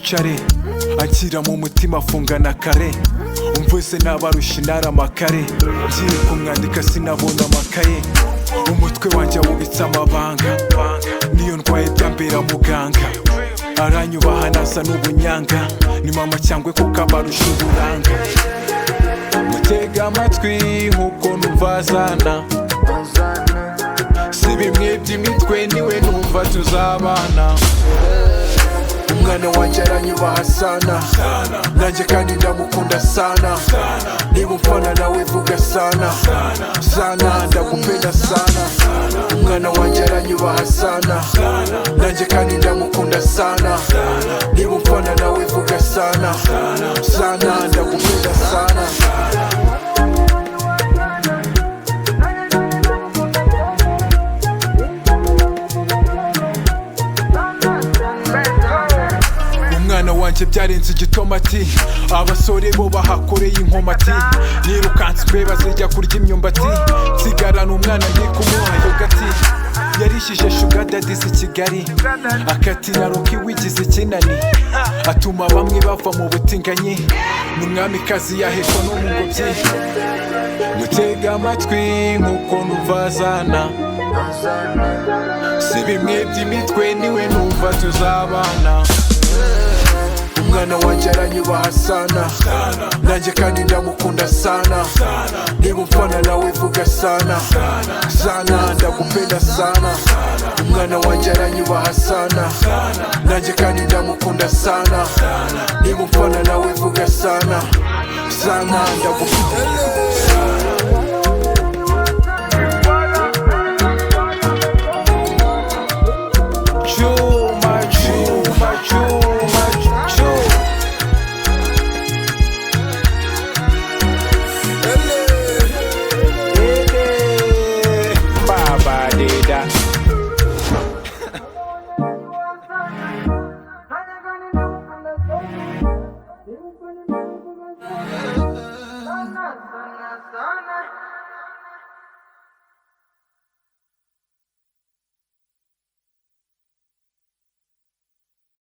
twicare, anshyira mu mutima afungana kare, umvuze n'abarusha intara amakare, ngiye kumwandika sinabona amakaye, umutwe wanjye wubitse amabanga, niyo ndwaye byambera muganga, aranyubaha nasa n'ubunyanga, ni mama cyangwa kuko abarusha uburanga, mutega amatwi nk'uko numvazana, si bimwe by'imitwe niwe numva tuzabana, umwana wanjye aranyubaha sana, nanjye kandi ndamukunda sana, niba umfana nawe vuga sana, sana ndagupenda sana, umwana wanjye aranyubaha sana, nanjye kandi ndamukunda sana, niba umfana nawe vuga sana, sana ndagupenda sana. Umwana wanjye byarenze igitomati, abasore bo bahakoreye inkomati, nirukanse imbeba zijya kurya imyumbati, nsigarana umwana ndi kumuha yogati, yarishije Sugar Daddy z'i Kigali, akati na Rocky wigize ikinani, atuma bamwe bava mu butinganyi, n'umwamikazi yahekwa no mu ngobyi, mutega amatwi nk'uko numvazana, si bimwe by'imitwe niwe numva tuzabana, umwana wanjye aranyubaha sana, nanjye kandi ndamukunda sana, niba umfana nawe vuga sana, sana ndagupenda sana, umwana wanjye aranyubaha sana, nanjye kandi ndamukunda sana, niba umfana nawe vuga sana, sana ndagupenda sana. Sana